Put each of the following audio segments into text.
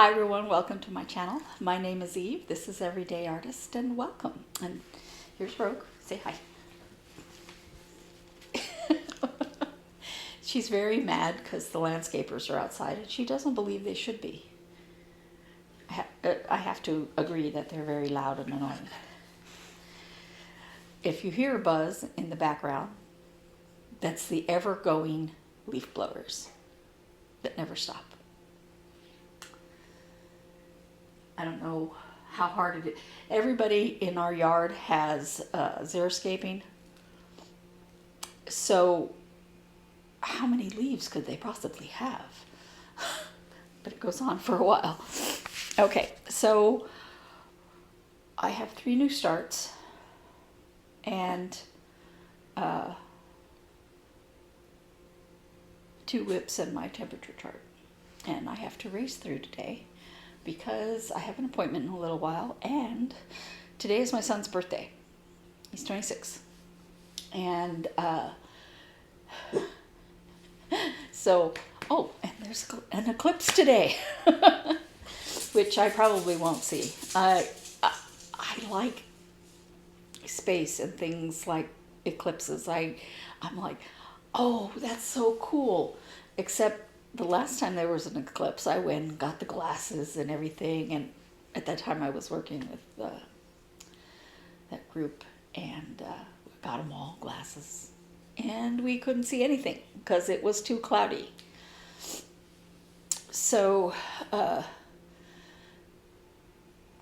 Hi everyone, welcome to my channel. My name is Eve. This is Everyday Artist and welcome. And here's Rogue. Say hi. She's very mad because the landscapers are outside and she doesn't believe they should be. I have to agree that they're very loud and annoying. If you hear a buzz in the background, that's the ever-going leaf blowers that never stop. I don't know how hard it is. Everybody in our yard has xeriscaping. So how many leaves could they possibly have? But it goes on for a while. Okay, so I have 3 new starts and 2 whips and my temperature chart. And I have to race through today because I have an appointment in a little while, and today is my son's birthday. He's 26. And so, oh, and there's an eclipse today, which I probably won't see. I like space and things like eclipses. I'm like, oh, that's so cool. Except the last time there was an eclipse, I went and got the glasses and everything, and at that time I was working with that group, and got them all glasses, and we couldn't see anything because it was too cloudy. So I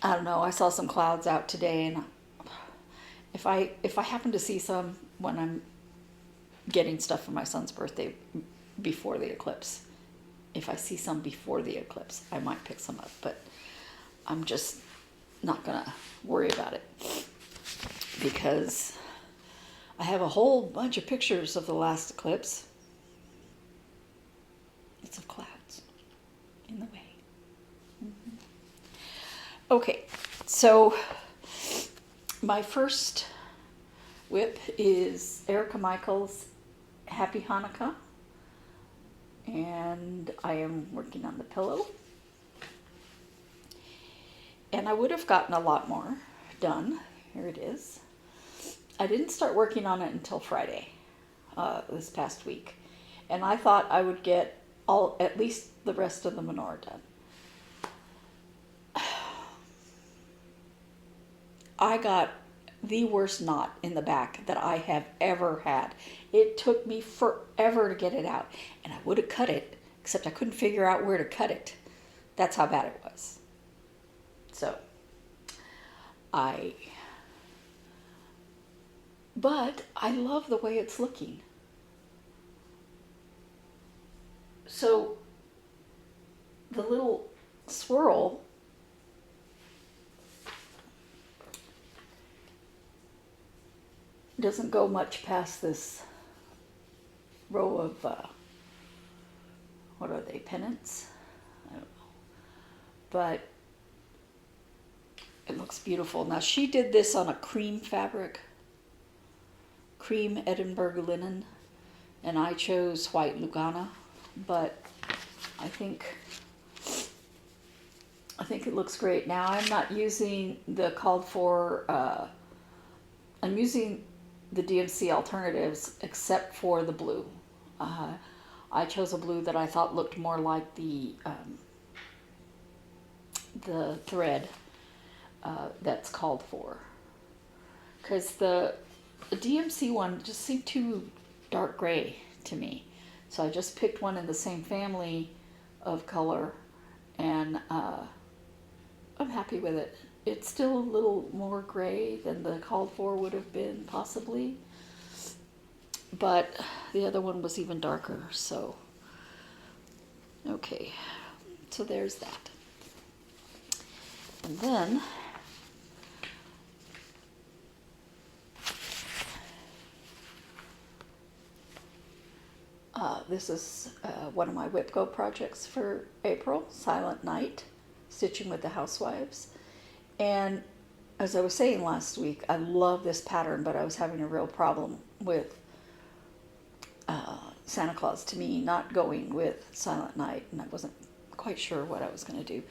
don't know, I saw some clouds out today, and if I happen to see some when I'm getting stuff for my son's birthday before the eclipse, if I see some before the eclipse, I might pick some up, but I'm just not gonna worry about it because I have a whole bunch of pictures of the last eclipse. It's of clouds in the way. Okay, so my first whip is Erica Michaels' Happy Hanukkah, and I am working on the pillow. And I would have gotten a lot more done. Here it is. I didn't start working on it until Friday, this past week. And I thought I would get at least the rest of the menorah done. I got the worst knot in the back that I have ever had. It took me forever to get it out. And I would have cut it, except I couldn't figure out where to cut it. That's how bad it was. So, but I love the way it's looking. So, the little swirl doesn't go much past this row of, what are they, pennants? I don't know. But it looks beautiful. Now, she did this on a cream fabric, cream Edinburgh linen, and I chose white Lugana, but I think it looks great. Now, I'm not using the called for, I'm using the DMC alternatives except for the blue. I chose a blue that I thought looked more like the thread that's called for, because the DMC one just seemed too dark gray to me, so I just picked one in the same family of color, and I'm happy with it. It's still a little more gray than the called for would have been, possibly. But the other one was even darker, so. Okay, so there's that. And then, this is one of my Whip Go projects for April, Silent Night, Stitching with the Housewives. And as I was saying last week, I love this pattern, but I was having a real problem with Santa Claus, to me, not going with Silent Night, and I wasn't quite quite sure what I was going to do.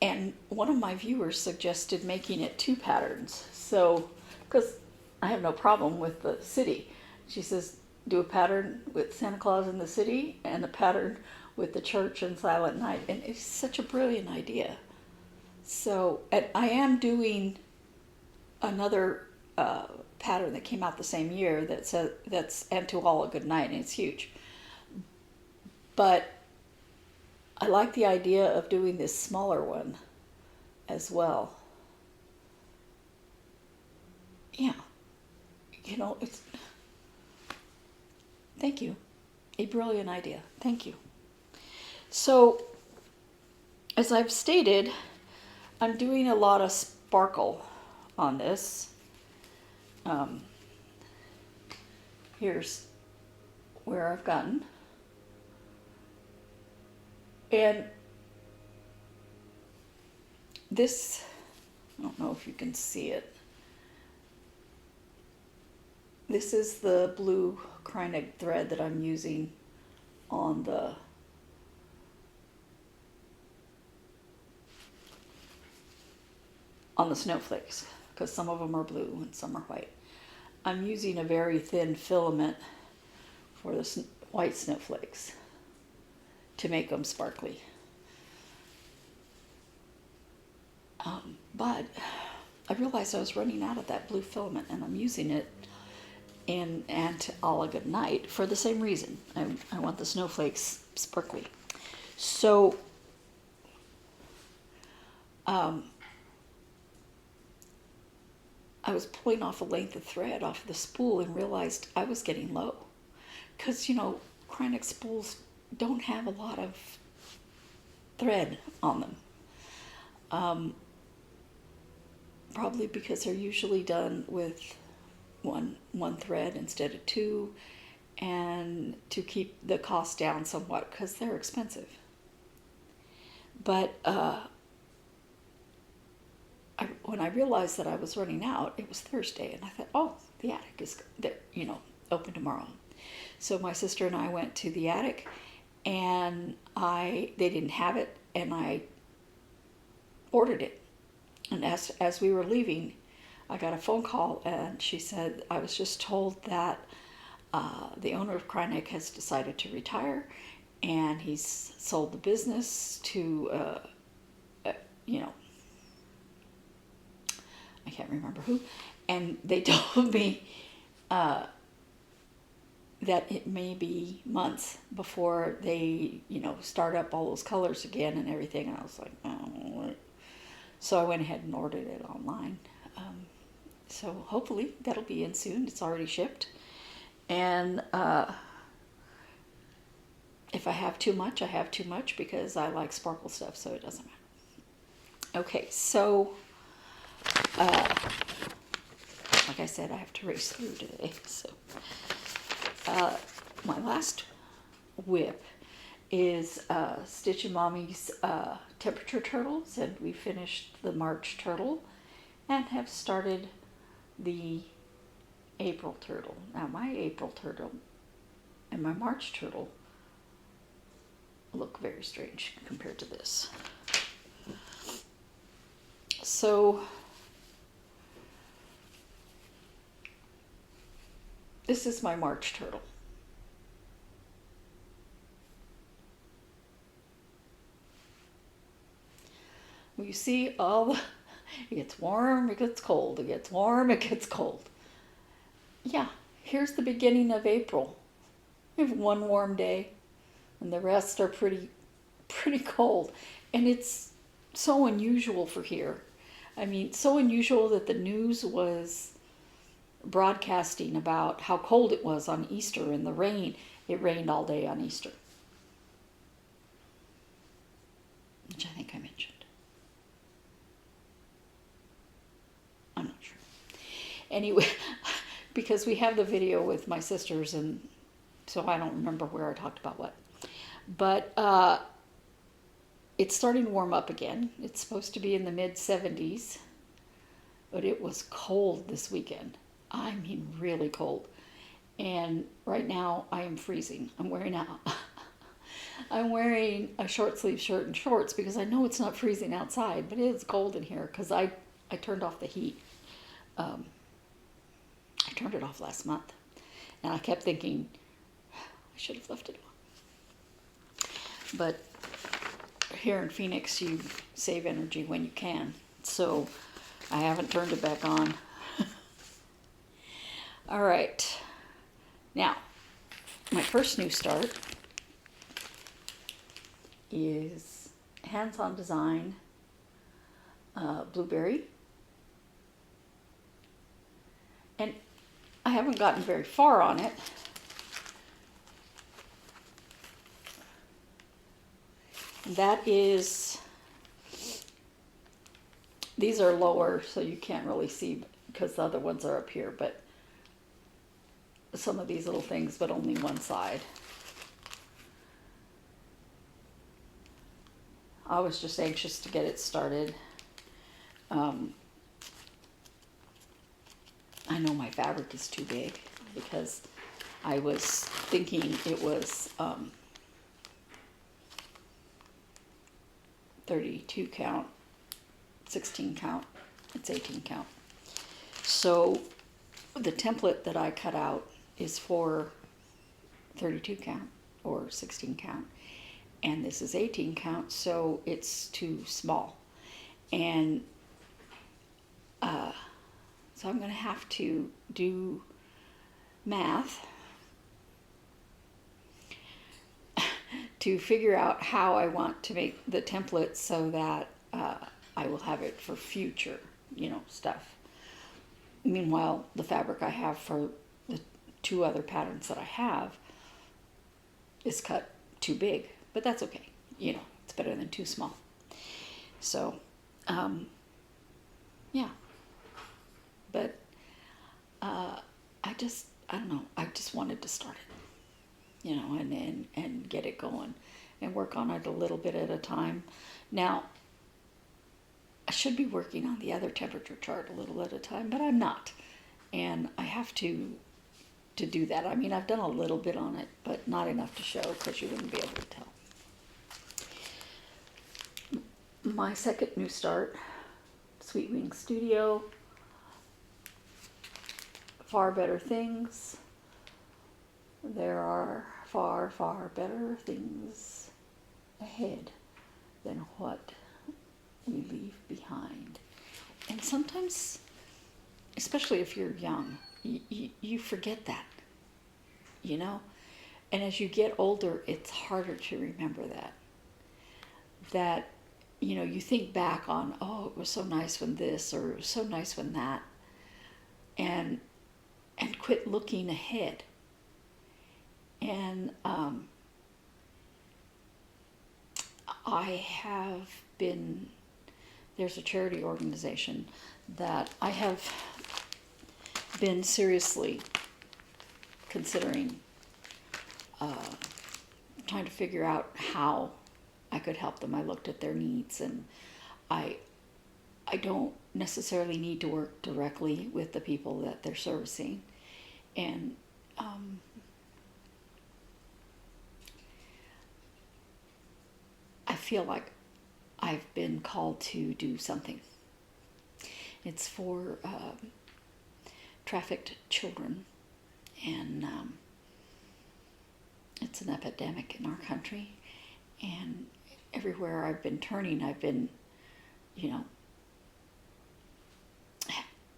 And one of my viewers suggested making it 2 patterns. So, because I have no problem with the city. She says, do a pattern with Santa Claus in the city and a pattern with the church and Silent Night. And it's such a brilliant idea. So, and I am doing another pattern that came out the same year that's "And to All a Good Night," and it's huge. But I like the idea of doing this smaller one as well. Yeah, it's. Thank you. A brilliant idea. Thank you. So, as I've stated, I'm doing a lot of sparkle on this. Here's where I've gotten. And this, I don't know if you can see it. This is the blue Kreinig thread that I'm using on the snowflakes, because some of them are blue and some are white. I'm using a very thin filament for the white snowflakes to make them sparkly. But I realized I was running out of that blue filament, and I'm using it in "And All a Good Night" for the same reason. I want the snowflakes sparkly. So I was pulling off a length of thread off the spool and realized I was getting low. Because, Kreinig spools don't have a lot of thread on them. Probably because they're usually done with one thread instead of 2, and to keep the cost down somewhat, because they're expensive. But when I realized that I was running out, it was Thursday, and I thought, oh, the attic is there, open tomorrow. So my sister and I went to the attic, and they didn't have it, and I ordered it. And as we were leaving, I got a phone call, and she said, I was just told that the owner of Kreinig has decided to retire, and he's sold the business to, I can't remember who, and they told me that it may be months before they, start up all those colors again and everything. And I was like, oh. So I went ahead and ordered it online. So hopefully that'll be in soon. It's already shipped. And if I have too much, I have too much, because I like sparkle stuff, so it doesn't matter. Okay, so like I said, I have to race through today. So my last whip is Stitchin Mommy's temperature turtles, and we finished the March turtle and have started the April turtle. Now my April turtle and my March turtle look very strange compared to this. So this is my March turtle. You see it gets warm, it gets cold, it gets warm, it gets cold. Yeah, here's the beginning of April. We have one warm day, and the rest are pretty cold. And it's so unusual for here. I mean, so unusual that the news was broadcasting about how cold it was on Easter and the rain. It rained all day on Easter, which I think I mentioned. I'm not sure. Anyway, because we have the video with my sisters, and so I don't remember where I talked about what. But it's starting to warm up again. It's supposed to be in the mid-70s, but it was cold this weekend. I mean, really cold. And right now I am freezing. I'm wearing I'm wearing a short sleeve shirt and shorts because I know it's not freezing outside, but it's cold in here because I turned off the heat. I turned it off last month, and I kept thinking I should have left it on. But here in Phoenix, you save energy when you can, so I haven't turned it back on. All right, now my first new start is hands-on design, blueberry, and I haven't gotten very far on it. That is, these are lower, so you can't really see because the other ones are up here, but some of these little things, but only one side. I was just anxious to get it started. I know my fabric is too big because I was thinking it was 32 count, 16 count, it's 18 count. So the template that I cut out is for 32 count or 16 count, and this is 18 count, so it's too small. And so I'm going to have to do math to figure out how I want to make the template so that I will have it for future, stuff. Meanwhile, the fabric I have for the 2 other patterns that I have is cut too big, but that's okay. It's better than too small. So, yeah. But I don't know, I just wanted to start it, and get it going and work on it a little bit at a time. Now, I should be working on the other temperature chart a little at a time, but I'm not. And I have to do that. I mean, I've done a little bit on it, but not enough to show because you wouldn't be able to tell. My second new start, Sweet Wing Studio, Far Better Things. There are far, far better things ahead than what we leave behind. And sometimes, especially if you're young, you forget that, And as you get older, it's harder to remember that, you think back on, oh, it was so nice when this, or it was so nice when that, and quit looking ahead. And there's a charity organization that I have been seriously considering trying to figure out how I could help them. I looked at their needs, and I don't necessarily need to work directly with the people that they're servicing. And I feel like I've been called to do something. It's for trafficked children, and it's an epidemic in our country. And everywhere I've been turning, I've been,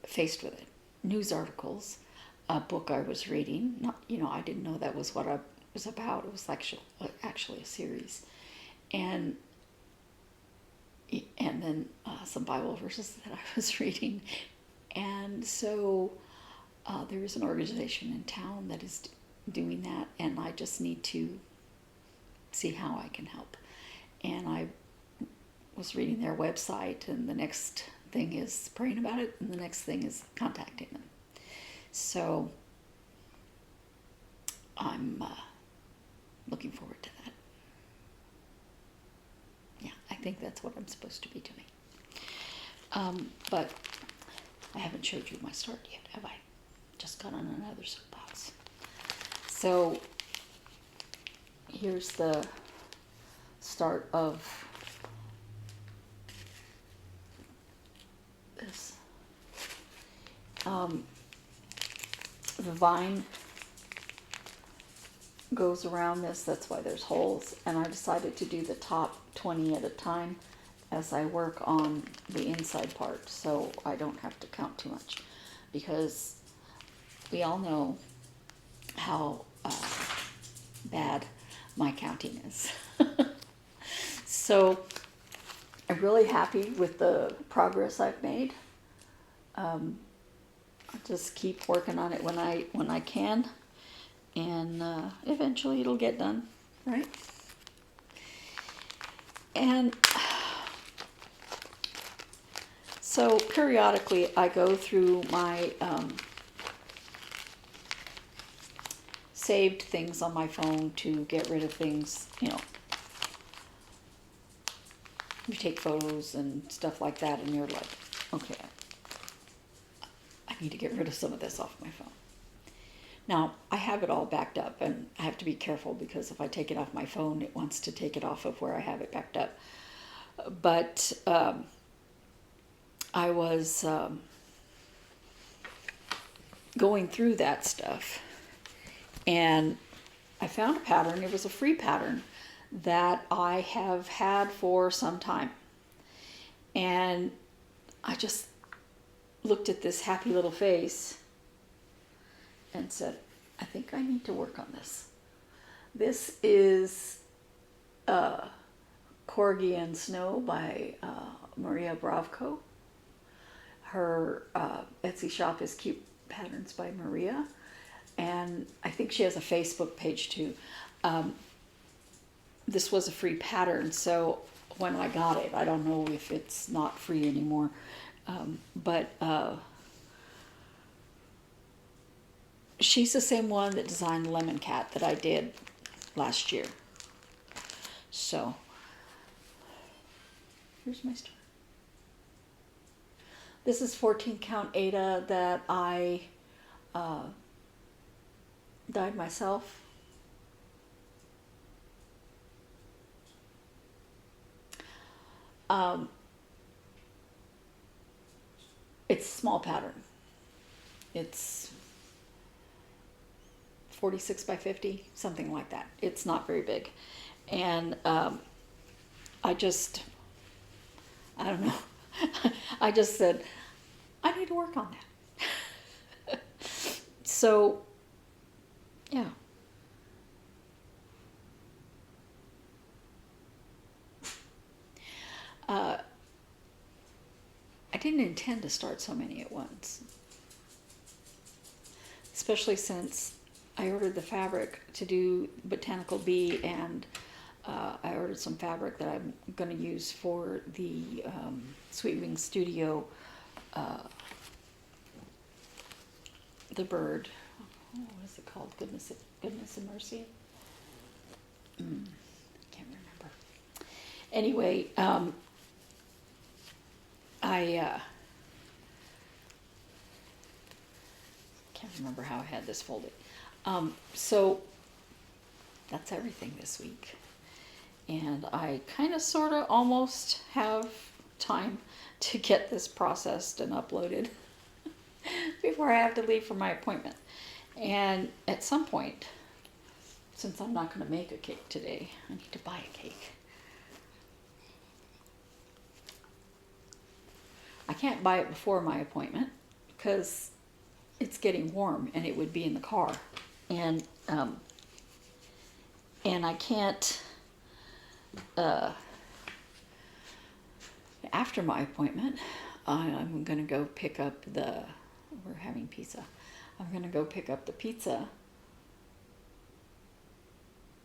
faced with it. News articles, a book I was reading. Not, I didn't know that was what I was about. It was actually a series, and then some Bible verses that I was reading. And so there is an organization in town that is doing that, and I just need to see how I can help. And I was reading their website, and the next thing is praying about it, and the next thing is contacting them. So I'm looking forward to that. Yeah, I think that's what I'm supposed to be doing. But I haven't showed you my start yet, have I? Just got on another soapbox. So here's the start of this. The vine goes around this, that's why there's holes, and I decided to do the top 20 at a time as I work on the inside part, so I don't have to count too much, because we all know how bad my counting is. So I'm really happy with the progress I've made. I'll just keep working on it when I can, and eventually it'll get done, right? And so periodically I go through my saved things on my phone to get rid of things, you know. You take photos and stuff like that, and you're like, okay, I need to get rid of some of this off my phone. Now, I have it all backed up, and I have to be careful because if I take it off my phone, it wants to take it off of where I have it backed up. But I was going through that stuff, and I found a pattern. It was a free pattern that I have had for some time. And I just looked at this happy little face and said, I think I need to work on this. This is Corgi and Snow by Maria Bravko. Her Etsy shop is Cute Patterns by Maria. And I think she has a Facebook page too. This was a free pattern, so when I got it, I don't know if it's not free anymore, but she's the same one that designed Lemon Cat that I did last year. So here's my story. This is 14 count Ada that I dyed myself. It's a small pattern. It's 46 by 50, something like that. It's not very big. And I don't know. I just said, I need to work on that. So, yeah. I didn't intend to start so many at once, especially since I ordered the fabric to do Botanical Bee, and I ordered some fabric that I'm going to use for the Sweet Wings Studio, the bird. Oh, what is it called? Goodness and Mercy? I can't remember. Anyway, I can't remember how I had this folded. So that's everything this week. And I kind of sort of almost have time to get this processed and uploaded before I have to leave for my appointment. And at some point, since I'm not going to make a cake today, I need to buy a cake. I can't buy it before my appointment because it's getting warm and it would be in the car. And I can't, after my appointment, I'm going to go pick up we're having pizza. I'm going to go pick up the pizza.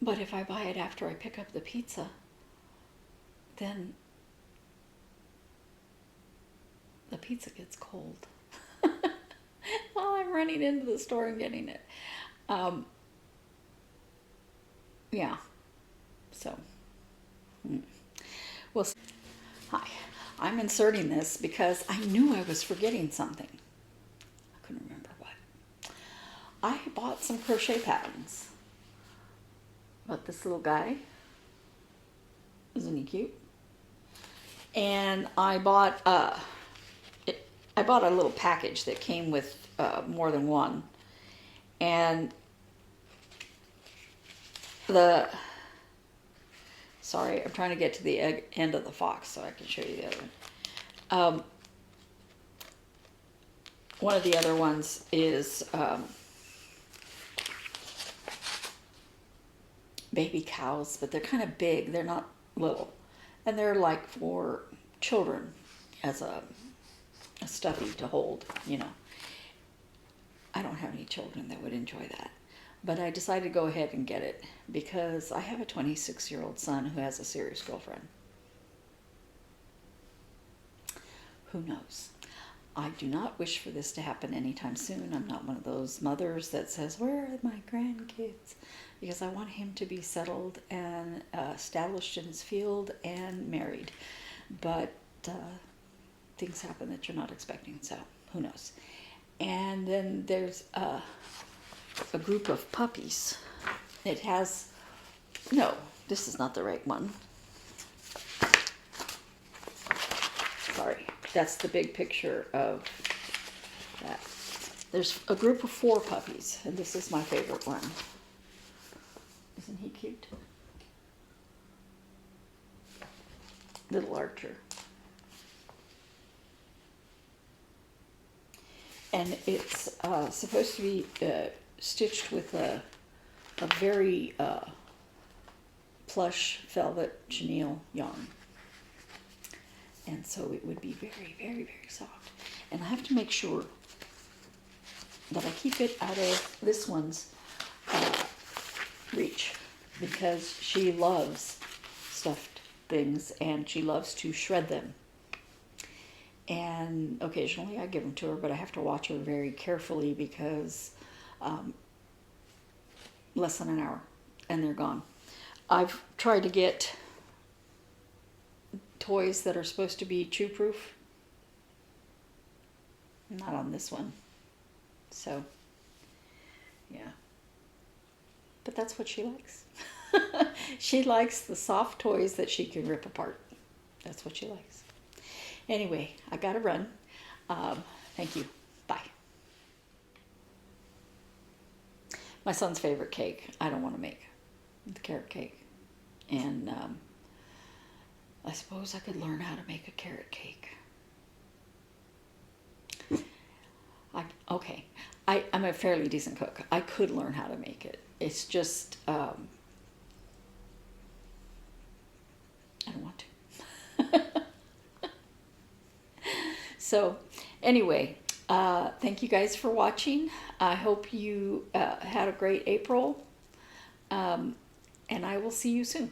But if I buy it after I pick up the pizza, then the pizza gets cold while I'm running into the store and getting it. Yeah. So, well, hi. I'm inserting this because I knew I was forgetting something. I couldn't remember what. I bought some crochet patterns. Bought this little guy. Isn't he cute? And I bought a little package that came with more than one. And sorry, I'm trying to get to the end of the fox so I can show you the other one. One of the other ones is baby cows, but they're kind of big. They're not little. And they're like for children as a stuffy to hold, you know. I don't have any children that would enjoy that. But I decided to go ahead and get it because I have a 26-year-old son who has a serious girlfriend. Who knows? I do not wish for this to happen anytime soon. I'm not one of those mothers that says, where are my grandkids? Because I want him to be settled and established in his field and married. But things happen that you're not expecting, so who knows? And then there's a group of puppies. It has, no, this is not the right one. Sorry, that's the big picture of that. There's a group of 4 puppies, and this is my favorite one. Isn't he cute? Little Archer. And it's supposed to be stitched with a very plush velvet chenille yarn. And so it would be very, very, very soft. And I have to make sure that I keep it out of this one's reach, because she loves stuffed things and she loves to shred them. And occasionally I give them to her, but I have to watch her very carefully because less than an hour and they're gone. I've tried to get toys that are supposed to be chew-proof. Not on this one. So, yeah. But that's what she likes. She likes the soft toys that she can rip apart. That's what she likes. Anyway, I gotta run. Thank you. Bye. My son's favorite cake, I don't want to make. The carrot cake. And I suppose I could learn how to make a carrot cake. I'm a fairly decent cook. I could learn how to make it. It's just, I don't want to. So, anyway, thank you guys for watching. I hope you had a great April. And I will see you soon.